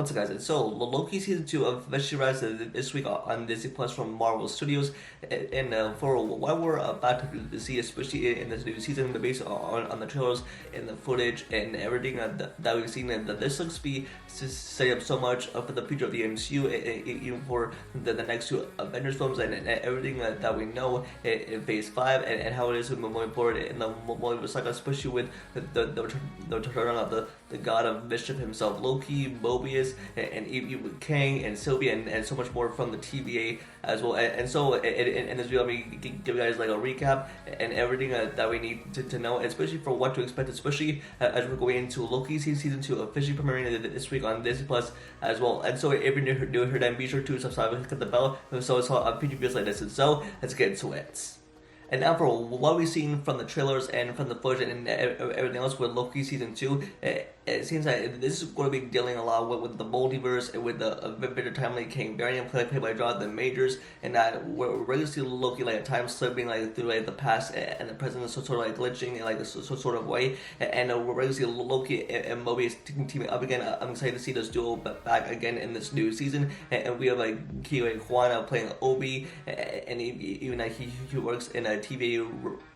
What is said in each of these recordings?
What's up, guys? And so, Loki season 2 of officially arrives this week on Disney Plus from Marvel Studios. And for what we're about to see, especially in this new season, based on the trailers and the footage and everything that we've seen, and that this looks to be setting up so much for the future of the MCU, even for the next two Avengers films and everything that we know in Phase 5 and how it is moving forward in the Multiverse saga, especially with the return of the god of mischief himself, Loki, Mobius, and even Kang and Sylvie and so much more from the TVA as well. And so in this video, I'm going to give you guys like a recap and everything that we need to know, especially for what to expect, especially as we're going into Loki season 2 officially premiering this week on Disney Plus as well. And so if you're new here, then be sure to subscribe and click the bell so it's all future videos like this. And so let's get into it. And now for what we've seen from the trailers and from the footage and everything else with Loki season 2, it seems like this is going to be dealing a lot with the multiverse and with the bitter timely King variant played by Jonathan Majors, and that we're really see Loki like at times slipping like through like the past and the present, so sort of like glitching in like a sort of way, and we're really see Loki and Mobius teaming up again. I'm excited to see this duo back again in this new season, and we have like Kiwi Kwan playing Obi, and even like he works in a TVA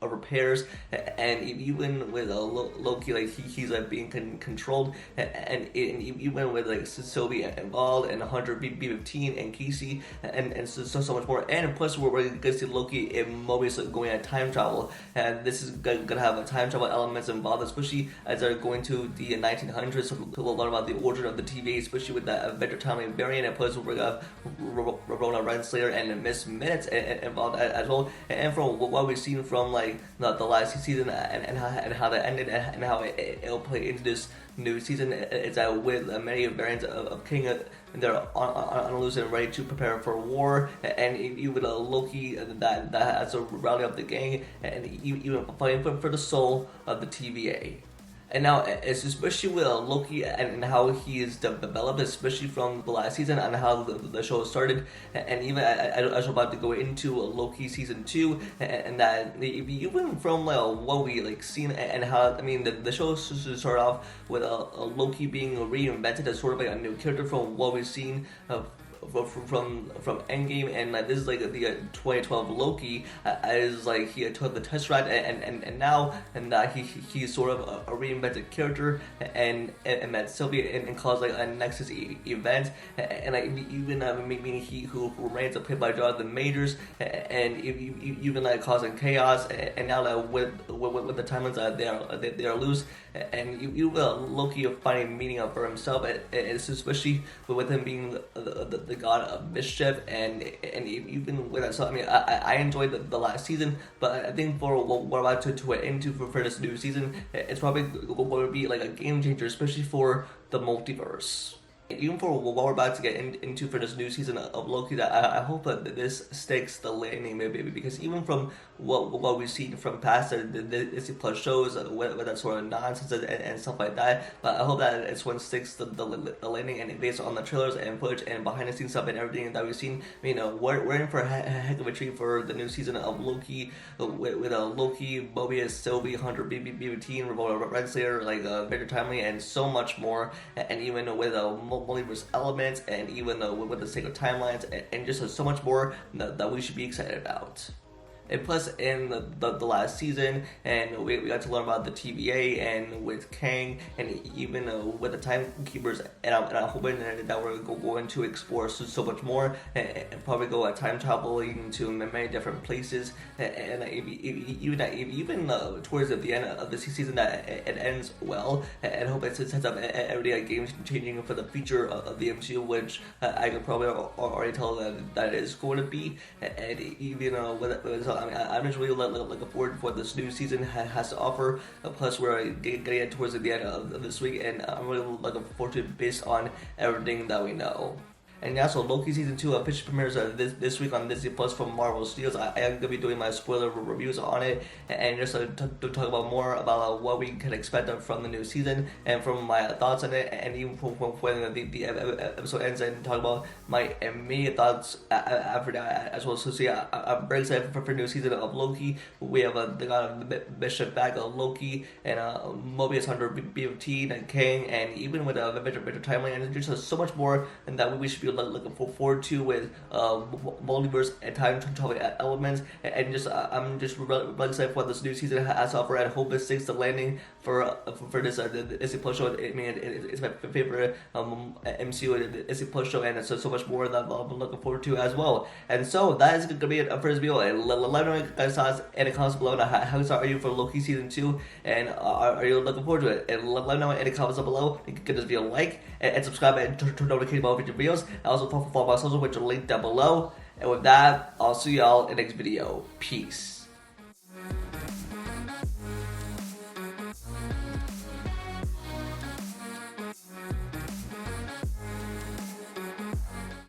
repairs, and even with Loki, like he's like being controlled, and even with like Sylvie involved and Hunter B15 and Casey and so much more, and plus we're gonna see Loki and Mobius going on time travel, and this is gonna have a time travel elements involved, especially as they're going to the 1900s to learn about the origin of the TVA, especially with that Avenger Timely variant, and plus we're gonna have Rona Renslayer and Miss Minutes involved as well. And from what we've seen from like the last season and how that ended and how it'll play into this new season, is that with many variants of King, they're on a loose and ready to prepare for war, and even Loki that has to rally up the gang and even fighting for the soul of the TVA. And now, it's especially with Loki and how he is developed, especially from the last season and how the show started, and even I was about to go into Loki season 2, and that even from like what we like seen and how the show started off with Loki being reinvented as sort of like a new character from what we've seen from Endgame, and this is like the 2012 Loki, as like he took the Tesseract and now he's sort of a reinvented character and met Sylvie and caused like a Nexus event, and like even meaning he who remains played by Jonathan Majors, and even like causing chaos, and now that with the timelines they are loose, and you Loki finding meaning for himself, it's especially with him being the god of mischief, and even with that. So I enjoyed the last season, but I think for what we're about to get into for this new season, it's probably going to be like a game changer, especially for the multiverse. Even for what we're about to get into for this new season of Loki, that I hope that this sticks the landing, maybe, because even from what we've seen from past the Disney Plus shows with that sort of nonsense and stuff like that, but I hope that it's one sticks the landing, and based on the trailers and footage and behind the scenes stuff and everything that we've seen, we're in for a heck of a treat for the new season of Loki with Loki, Mobius, Sylvie, Hunter B15, Rona Renslayer, like Victor Timely, and so much more, and even with multiverse elements, and even with the sacred timelines, and just so much more that we should be excited about. And plus, in the last season, and we got to learn about the TVA and with Kang, and even with the Timekeepers, and I'm hoping that we're going to explore so much more, and probably go time traveling to many different places, and even towards the end of the season, that it ends well, and hope it sets up every game changing for the future of the MCU, which I can probably already tell that it is going to be, and even with I'm just really looking forward to what this new season has to offer. Plus, we're getting towards the end of this week, and I'm really looking forward to it based on everything that we know. And yeah, so Loki season 2 officially premieres this week on Disney Plus from Marvel Studios. I am gonna be doing my spoiler reviews on it, and just to talk about more about what we can expect from the new season and from my thoughts on it, and even from when the episode ends, and talk about my immediate thoughts after that as well. So yeah, I'm very excited for new season of Loki. We have they got a mission back of Loki and Mobius under BFT and Kang, and even with a better timeline, and there's so much more, and that we should be looking forward to with multiverse and time travel elements, and just I'm just really excited for what this new season has to offer, and hope it sticks the landing for this Disney Plus show. I mean, it's my favorite MCU Disney Plus show, and it's so much more that I'm looking forward to as well. And so that is going to be it for this video. And let me know guys' thoughts in the comments below. How excited are you for Loki season 2, and are you looking forward to it? And let me know in the comments below. You can give this video a like and subscribe and turn notifications about future videos. And also follow my socials, which are linked down below. And with that, I'll see y'all in the next video. Peace.